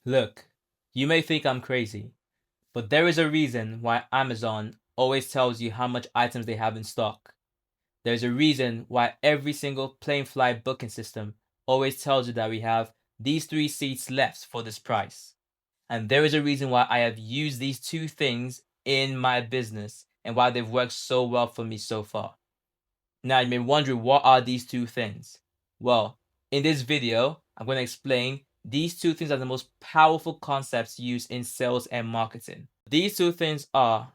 Look, you may think I'm crazy, but there is a reason why Amazon always tells you how much items they have in stock. There's a reason why every single plane flight booking system always tells you that we have these 3 seats left for this price. And there is a reason why I have used these two things in my business and why they've worked so well for me so far. Now you may wonder, what are these two things? Well, in this video, I'm going to explain these two things are the most powerful concepts used in sales and marketing. These two things are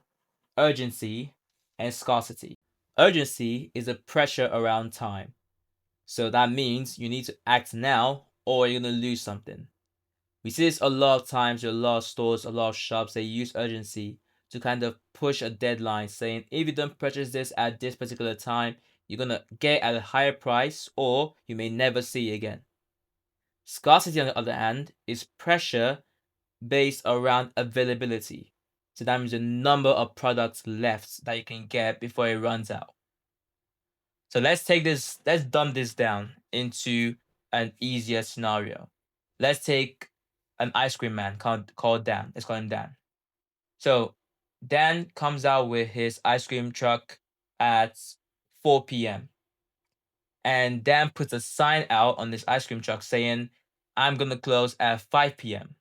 urgency and scarcity. Urgency is a pressure around time. So that means you need to act now or you're going to lose something. We see this a lot of times with a lot of stores, a lot of shops. They use urgency to kind of push a deadline, saying if you don't purchase this at this particular time, you're going to get it at a higher price or you may never see it again. Scarcity, on the other hand, is pressure based around availability. So that means the number of products left that you can get before it runs out. So let's dumb this down into an easier scenario. Let's take an ice cream man called Dan. Let's call him Dan. So Dan comes out with his ice cream truck at 4 p.m. And Dan puts a sign out on this ice cream truck saying, I'm going to close at 5 p.m.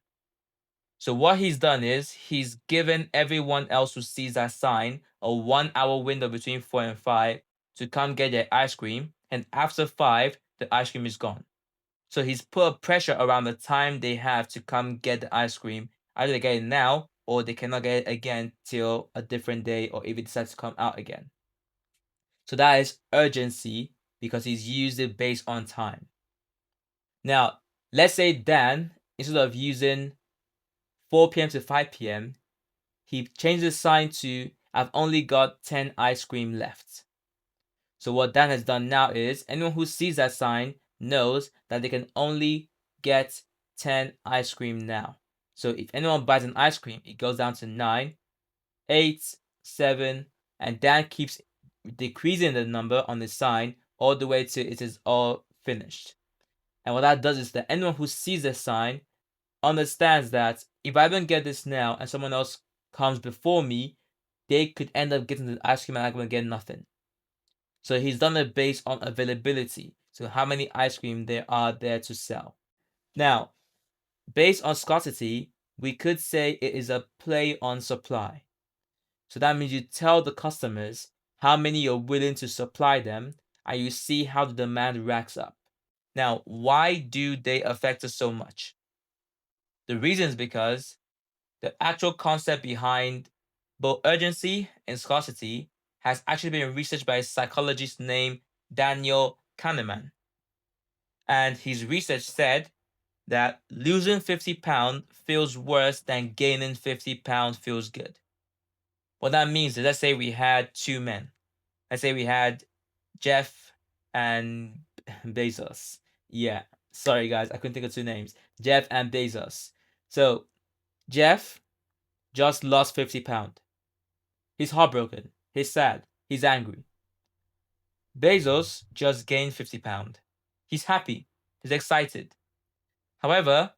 So what he's done is he's given everyone else who sees that sign a 1 hour window between 4 and 5 to come get their ice cream. And after 5, the ice cream is gone. So he's put a pressure around the time they have to come get the ice cream. Either they get it now or they cannot get it again till a different day or if it decides to come out again. So that is urgency because he's used it based on time. Now, let's say Dan, instead of using 4 p.m. to 5 p.m., he changed the sign to I've only got 10 ice cream left. So what Dan has done now is anyone who sees that sign knows that they can only get 10 ice cream now. So if anyone buys an ice cream, it goes down to 9, 8, 7, and Dan keeps decreasing the number on the sign all the way to it is all finished. And what that does is that anyone who sees the sign understands that if I don't get this now and someone else comes before me, they could end up getting the ice cream and I'm going to get nothing. So he's done it based on availability. So how many ice cream there are there to sell. Now, based on scarcity, we could say it is a play on supply. So that means you tell the customers how many you're willing to supply them and you see how the demand racks up. Now, why do they affect us so much? The reason is because the actual concept behind both urgency and scarcity has actually been researched by a psychologist named Daniel Kahneman. And his research said that losing 50 pounds feels worse than gaining 50 pounds feels good. What that means is, let's say we had two men. Let's say we had Jeff and Bezos. Yeah, sorry guys, I couldn't think of two names. Jeff and Bezos. So Jeff just lost 50 pounds. He's heartbroken. He's sad. He's angry. Bezos just gained 50 pounds. He's happy. He's excited. However,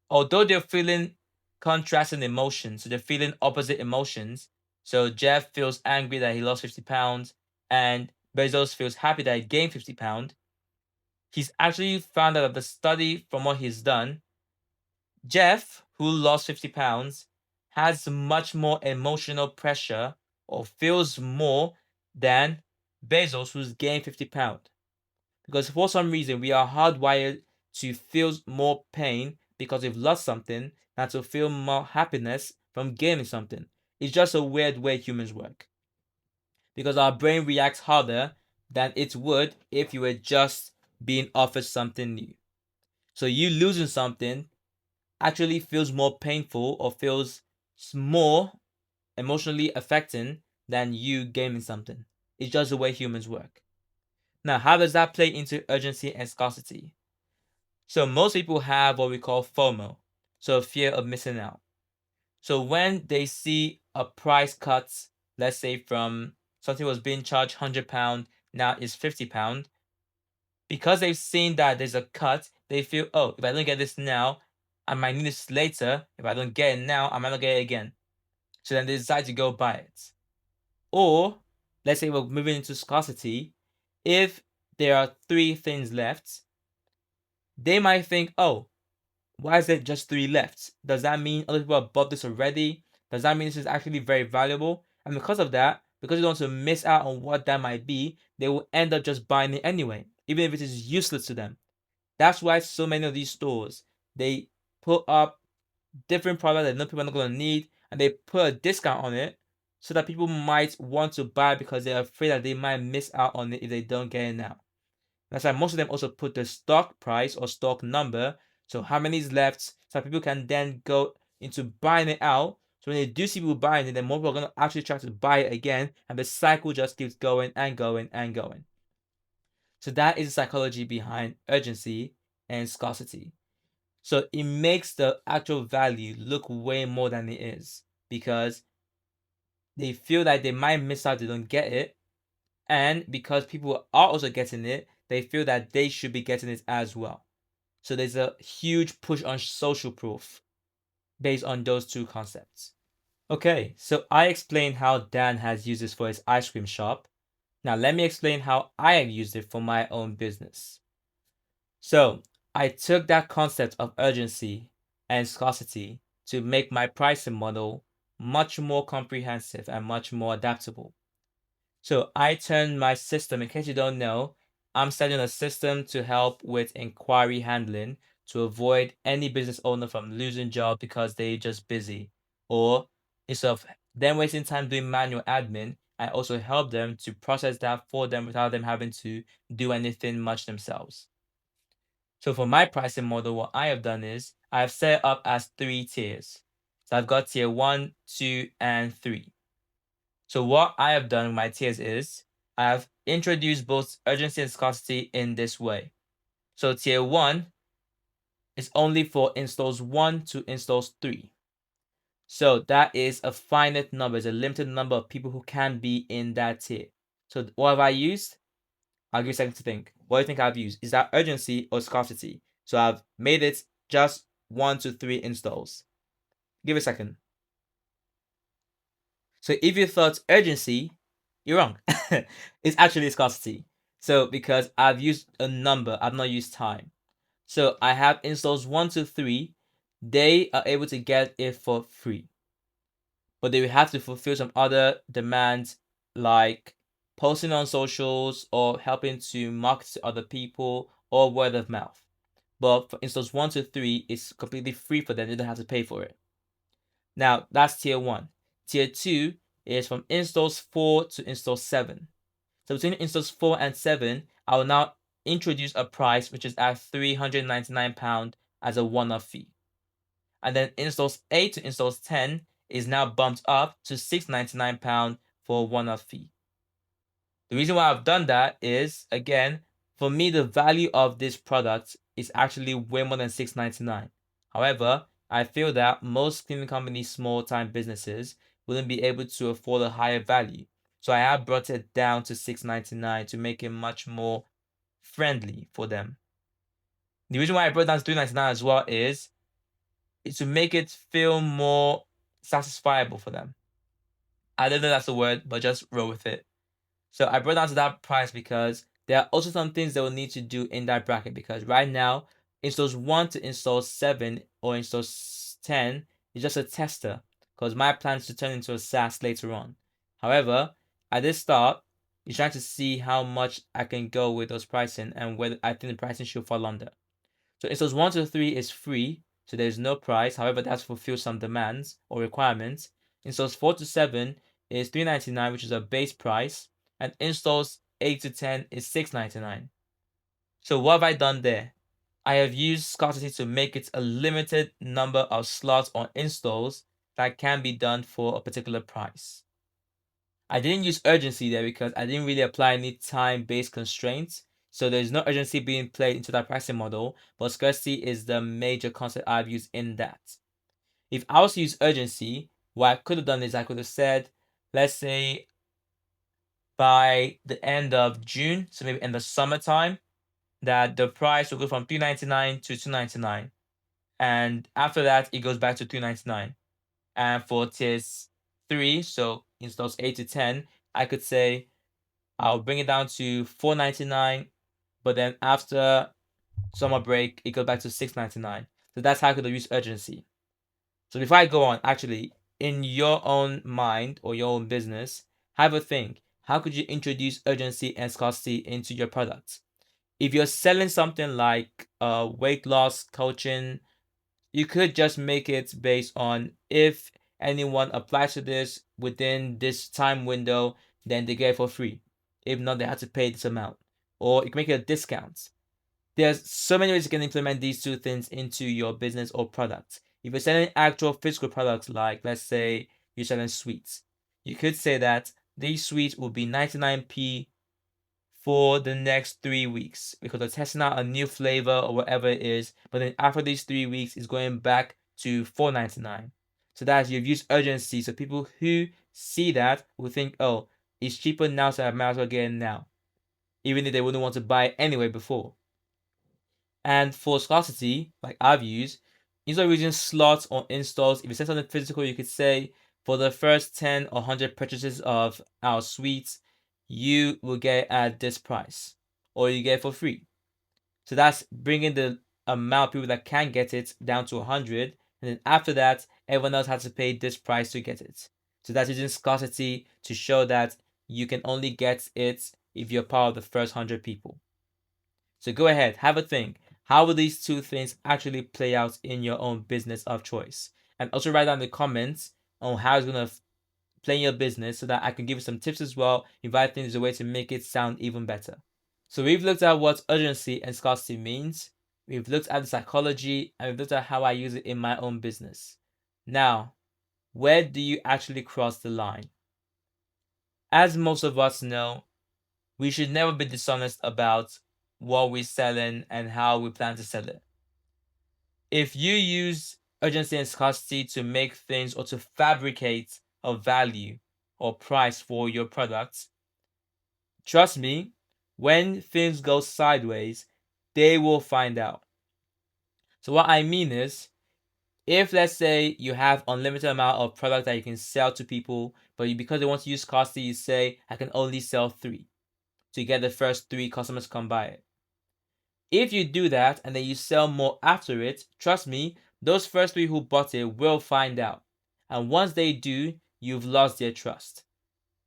although they're feeling contrasting emotions, so they're feeling opposite emotions. So Jeff feels angry that he lost 50 pounds and Bezos feels happy that he gained 50 pounds. He's actually found out of the study from what he's done, Jeff, who lost 50 pounds, has much more emotional pressure or feels more than Bezos, who's gained 50 pounds. Because for some reason, we are hardwired to feel more pain because we've lost something than to feel more happiness from gaining something. It's just a weird way humans work. Because our brain reacts harder than it would if you were just being offered something new. So you losing something actually feels more painful or feels more emotionally affecting than you gaining something. It's just the way humans work. Now, how does that play into urgency and scarcity? So most people have what we call FOMO, so fear of missing out. So when they see a price cut, let's say from something was being charged £100, now is £50, because they've seen that there's a cut, they feel, oh, if I don't get this now, I might need this later. If I don't get it now, I might not get it again. So then they decide to go buy it. Or let's say we're moving into scarcity. If there are 3 things left, they might think, oh, why is there just 3 left? Does that mean other people have bought this already? Does that mean this is actually very valuable? And because of that, because they don't want to miss out on what that might be, they will end up just buying it anyway, even if it is useless to them. That's why so many of these stores, they put up different products that no people are not going to need, and they put a discount on it so that people might want to buy because they're afraid that they might miss out on it if they don't get it now. That's why most of them also put the stock price or stock number, so how many is left, so people can then go into buying it out. So when they do see people buying it, then more people are going to actually try to buy it again, and the cycle just keeps going and going and going. So that is the psychology behind urgency and scarcity. So it makes the actual value look way more than it is because they feel like they might miss out, they don't get it. And because people are also getting it, they feel that they should be getting it as well. So there's a huge push on social proof based on those two concepts. Okay, so I explained how Dan has used this for his ice cream shop. Now let me explain how I have used it for my own business. So I took that concept of urgency and scarcity to make my pricing model much more comprehensive and much more adaptable. So I turned my system, in case you don't know, I'm setting a system to help with inquiry handling to avoid any business owner from losing job because they're just busy. Or instead of them wasting time doing manual admin, I also help them to process that for them without them having to do anything much themselves. So for my pricing model, what I have done is I have set it up as 3 tiers. So I've got tier 1, 2, and 3. So what I have done with my tiers is I have introduced both urgency and scarcity in this way. So tier 1 is only for installs 1 to installs 3. So that is a finite number, it's a limited number of people who can be in that tier. So what have I used? I'll give you a second to think. What do you think I've used? Is that urgency or scarcity? So I've made it just 1 to 3 installs. Give it a second. So if you thought urgency, you're wrong. It's actually scarcity. So because I've used a number, I've not used time. So I have installs 1 to 3. They are able to get it for free. But they will have to fulfill some other demands like posting on socials or helping to market to other people or word of mouth. But for installs 1 to 3, it's completely free for them. They don't have to pay for it. Now, that's tier 1. Tier 2 is from installs 4 to install 7. So between installs 4 and 7, I will now introduce a price which is at £399 as a one-off fee. And then installs 8 to installs 10 is now bumped up to £699 for a one-off fee. The reason why I've done that is, again, for me, the value of this product is actually way more than $6.99. However, I feel that most cleaning companies, small-time businesses, wouldn't be able to afford a higher value. So I have brought it down to $6.99 to make it much more friendly for them. The reason why I brought it down to $3.99 as well is to make it feel more satisfiable for them. I don't know if that's the word, but just roll with it. So I brought down to that price because there are also some things they will need to do in that bracket because right now, installs 1 to install 7 or install 10 is just a tester because my plan is to turn into a SaaS later on. However, at this start, you're trying to see how much I can go with those pricing and whether I think the pricing should fall under. So installs 1 to 3 is free, so there's no price. However, that's fulfill some demands or requirements. Installs 4 to 7 is $3.99, which is a base price, and installs 8 to 10 is $6.99. So what have I done there? I have used scarcity to make it a limited number of slots on installs that can be done for a particular price. I didn't use urgency there because I didn't really apply any time-based constraints. So there's no urgency being played into that pricing model, but scarcity is the major concept I've used in that. If I was to use urgency, what I could have done is I could have said, let's say by the end of June, so maybe in the summertime, that the price will go from $3.99 to $2.99. and after that it goes back to 299. And for tiers 3, so installs 8 to 10, I could say I'll bring it down to 499, but then after summer break it goes back to 699. So that's how I could use urgency. So before I go on, actually, in your own mind or your own business, have a think. How could you introduce urgency and scarcity into your products? If you're selling something like weight loss coaching, you could just make it based on if anyone applies to this within this time window, then they get it for free. If not, they have to pay this amount. Or you can make it a discount. There's so many ways you can implement these two things into your business or product. If you're selling actual physical products, like let's say you're selling sweets, you could say that these sweets will be 99p for the next 3 weeks because they're testing out a new flavor or whatever it is. But then after these 3 weeks, it's going back to 4.99. So that's you've used urgency. So people who see that will think, oh, it's cheaper now, so I might as well get it now, even if they wouldn't want to buy it anyway before. And for scarcity, like I've used, instead of using slots or installs, if you set something physical, you could say for the first 10 or 100 purchases of our suites, you will get at this price, or you get it for free. So that's bringing the amount of people that can get it down to 100, and then after that, everyone else has to pay this price to get it. So that's using scarcity to show that you can only get it if you're part of the first 100 people. So go ahead, have a think. How will these two things actually play out in your own business of choice? And also write down in the comments on how it's going to play in your business so that I can give you some tips as well if I think there's a way to make it sound even better. So we've looked at what urgency and scarcity means. We've looked at the psychology and we've looked at how I use it in my own business. Now, where do you actually cross the line? As most of us know, we should never be dishonest about what we're selling and how we plan to sell it. If you use urgency and scarcity to make things or to fabricate a value or price for your products, trust me, when things go sideways, they will find out. So what I mean is, if let's say you have unlimited amount of product that you can sell to people, but because they want to use scarcity, you say I can only sell 3 to get the first 3 customers to come buy it. If you do that and then you sell more after it, trust me, those first 3 who bought it will find out. And once they do, you've lost their trust.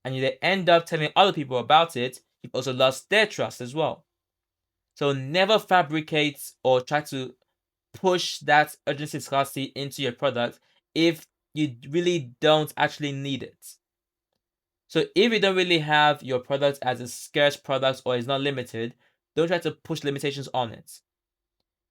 And you end up telling other people about it, you've also lost their trust as well. So never fabricate or try to push that urgency scarcity into your product if you really don't actually need it. So if you don't really have your product as a scarce product or is not limited, don't try to push limitations on it.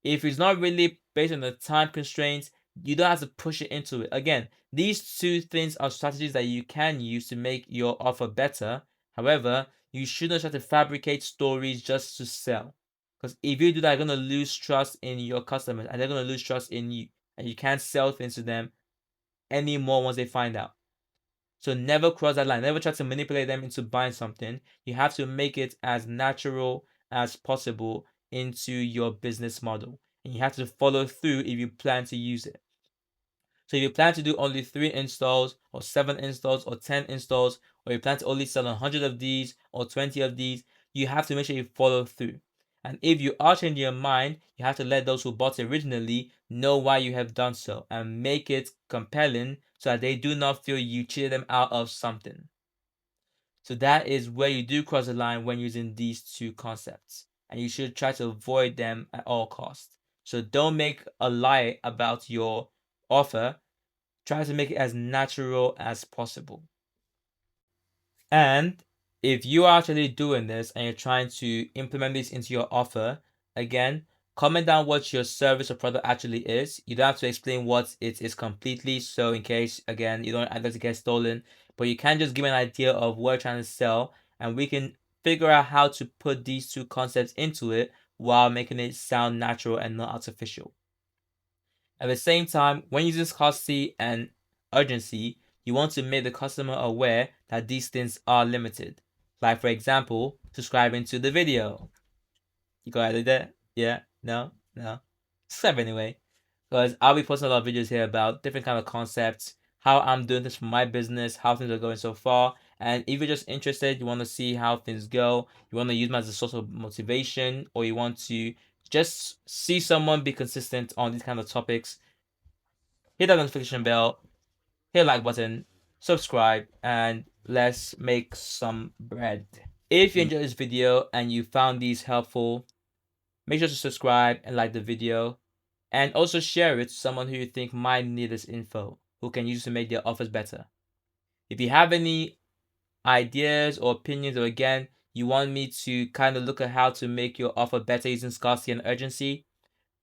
If it's not really based on the time constraints, you don't have to push it into it. Again, these two things are strategies that you can use to make your offer better. However, you shouldn't try to fabricate stories just to sell. Because if you do that, you're going to lose trust in your customers and they're going to lose trust in you. And you can't sell things to them anymore once they find out. So never cross that line. Never try to manipulate them into buying something. You have to make it as natural as possible into your business model. And you have to follow through if you plan to use it. So if you plan to do only 3 installs or 7 installs or 10 installs, or you plan to only sell 100 of these or 20 of these, you have to make sure you follow through. And if you are changing your mind, you have to let those who bought it originally know why you have done so and make it compelling so that they do not feel you cheated them out of something. So that is where you do cross the line when using these two concepts. And you should try to avoid them at all costs. So don't make a lie about your offer. Try to make it as natural as possible. And if you are actually doing this and you're trying to implement this into your offer, again, comment down what your service or product actually is. You don't have to explain what it is completely. So in case, again, you don't want to get stolen, but you can just give an idea of what you're trying to sell, and we can figure out how to put these two concepts into it while making it sound natural and not artificial. At the same time, when using scarcity and urgency, you want to make the customer aware that these things are limited. Like for example, subscribing to the video. You got it there? Yeah? No? No? Subscribe anyway. because I'll be posting a lot of videos here about different kind of concepts, how I'm doing this for my business, how things are going so far. And if you're just interested, you want to see how things go, you want to use them as a source of motivation, or you want to just see someone be consistent on these kind of topics, hit that notification bell, hit like button, subscribe, and let's make some bread. If you enjoyed this video and you found these helpful, make sure to subscribe and like the video. And also share it to someone who you think might need this info, who can use it to make their offers better. If you have any ideas or opinions, or again, you want me to kind of look at how to make your offer better using scarcity and urgency,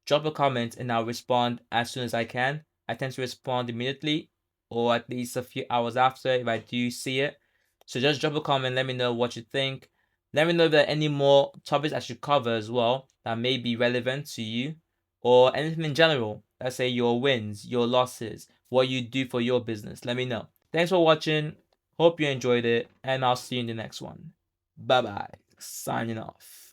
drop a comment and I'll respond as soon as I can. I tend to respond immediately or at least a few hours after if I do see it. So just drop a comment, let me know what you think. Let me know if there are any more topics I should cover as well that may be relevant to you, or anything in general. Let's say your wins, your losses, what you do for your business. Let me know. Thanks for watching. Hope you enjoyed it, and I'll see you in the next one. Bye bye. Signing off.